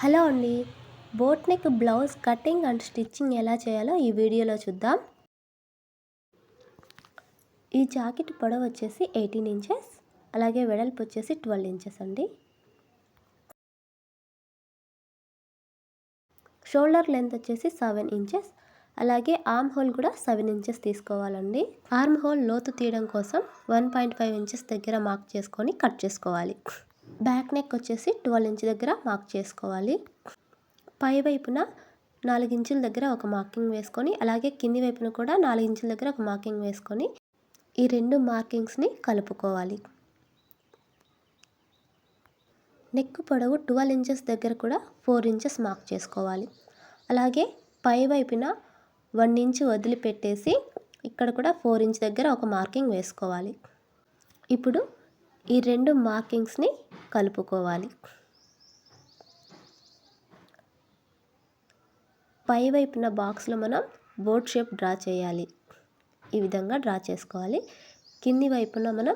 Hello అండి. Boat neck blouse cutting and stitching ఎలా చేయాలో ఈ వీడియోలో చూద్దాం. ఈ జాకెట్ పొడవు వచ్చేసి 18 ఇంచెస్, అలాగే వెడల్పు వచ్చేసి 12 ఇంచెస్ అండి. షోల్డర్ లెంత్ వచ్చేసి 7 ఇంచెస్, అలాగే ఆర్మ్ హోల్ కూడా 7 ఇంచెస్ తీసుకోవాలండి. ఆర్మ్ హోల్ లోతు తీయడం కోసం 1.5 ఇంచెస్ దగ్గర మార్క్ చేసుకొని కట్ చేసుకోవాలి. బ్యాక్ నెక్ వచ్చేసి 12 ఇంచ్ దగ్గర మార్క్ చేసుకోవాలి. పై వైపున 4 ఇంచుల దగ్గర ఒక మార్కింగ్ వేసుకొని, అలాగే కింది వైపున కూడా 4 ఇంచుల దగ్గర ఒక మార్కింగ్ వేసుకొని ఈ రెండు మార్కింగ్స్ని కలుపుకోవాలి. నెక్ పొడవు 12 ఇంచెస్ దగ్గర కూడా 4 ఇంచెస్ మార్క్ చేసుకోవాలి. అలాగే పై వైపున 1 ఇంచ్ వదిలిపెట్టేసి ఇక్కడ కూడా 4 ఇంచ్ దగ్గర ఒక మార్కింగ్ వేసుకోవాలి. ఇప్పుడు ఈ రెండు మార్కింగ్స్ని కలుపుకోవాలి. పై వైపున బాక్స్లో మనం బోట్ షేప్ డ్రా చేయాలి. ఈ విధంగా డ్రా చేసుకోవాలి. కింది వైపున మనం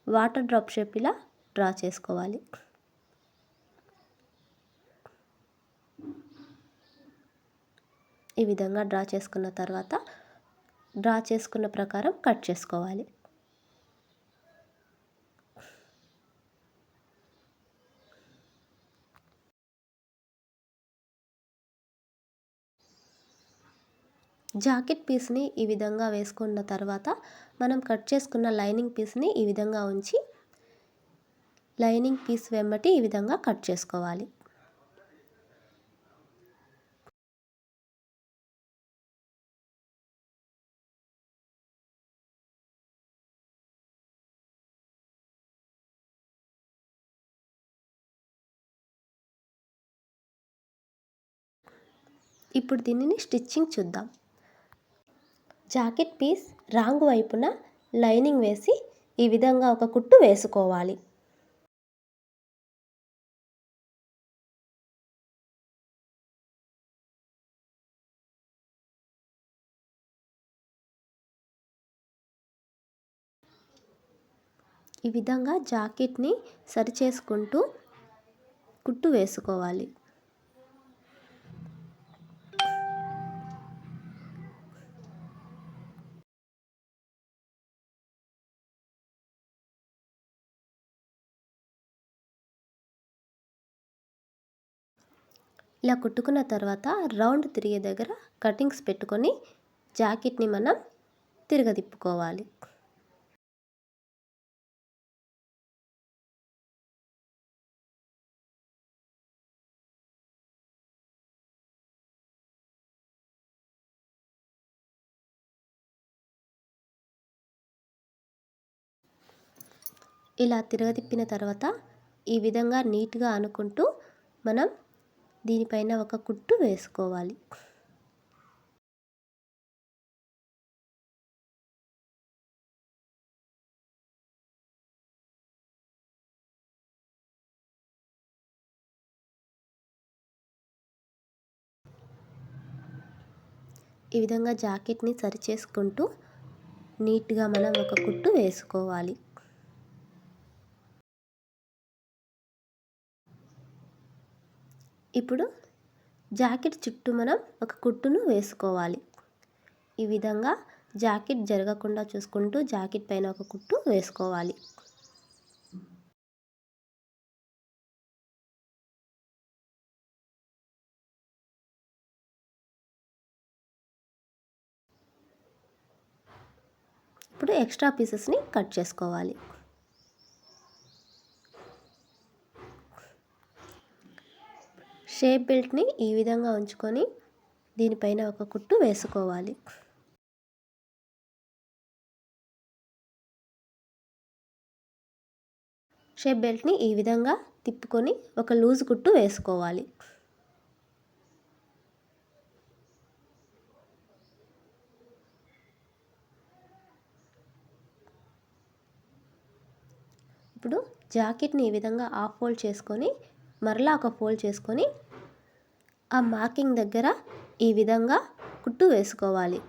వాటర్ డ్రాప్ షేప్ ఇలా డ్రా చేసుకోవాలి. ఈ విధంగా డ్రా చేసుకున్న తర్వాత డ్రా చేసుకున్న ప్రకారం కట్ చేసుకోవాలి. జాకెట్ పీస్ని ఈ విధంగా వేసుకున్న తర్వాత మనం కట్ చేసుకున్న లైనింగ్ పీస్ని ఈ విధంగా ఉంచి లైనింగ్ పీస్ వెంబటి ఈ విధంగా కట్ చేసుకోవాలి. ఇప్పుడు దీనిని స్టిచ్చింగ్ చూద్దాం. జాకెట్ పీస్ రాంగ్ వైపున లైనింగ్ వేసి ఈ విధంగా ఒక కుట్టు వేసుకోవాలి. ఈ విధంగా జాకెట్ని సరి చేసుకుంటూ కుట్టు వేసుకోవాలి. ఇలా కుట్టుకున్న తర్వాత రౌండ్ తిరిగే దగ్గర కటింగ్స్ పెట్టుకొని జాకెట్ని మనం తిరగదిప్పుకోవాలి. ఇలా తిరగదిప్పిన తర్వాత ఈ విధంగా నీట్గా అనుకుంటూ మనం దీనిపైన ఒక కుట్టు వేసుకోవాలి. ఈ విధంగా జాకెట్ని సరి చేసుకుంటూ నీట్గా మనం ఒక కుట్టు వేసుకోవాలి. ఇప్పుడు జాకెట్ చుట్టూ మనం ఒక కుట్టును వేసుకోవాలి. ఈ విధంగా జాకెట్ జరగకుండా చూసుకుంటూ జాకెట్ పైన ఒక కుట్టు వేసుకోవాలి. ఇప్పుడు ఎక్స్ట్రా పీసెస్ని కట్ చేసుకోవాలి. షేప్ బెల్ట్ని ఈ విధంగా ఉంచుకొని దీనిపైన ఒక కుట్టు వేసుకోవాలి. షేప్ బెల్ట్ని ఈ విధంగా తిప్పుకొని ఒక లూజ్ కుట్టు వేసుకోవాలి. ఇప్పుడు జాకెట్ని ఈ విధంగా హాఫ్ ఫోల్డ్ చేసుకొని మరలా ఒక ఫోల్డ్ చేసుకొని ఆ మార్కింగ్ దగ్గర ఈ విధంగా కుట్టు వేసుకోవాలి.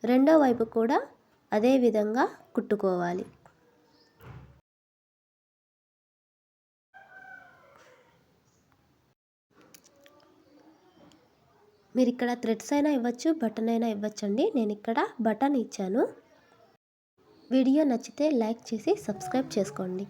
రెండో వైపు కూడా అదే విధంగా కుట్టుకోవాలి. మీరు ఇక్కడ థ్రెడ్స్ అయినా ఇవ్వచ్చు, బటన్ అయినా ఇవ్వచ్చండి. నేను ఇక్కడ బటన్ ఇచ్చాను. వీడియో నచ్చితే లైక్ చేసి సబ్స్క్రైబ్ చేసుకోండి.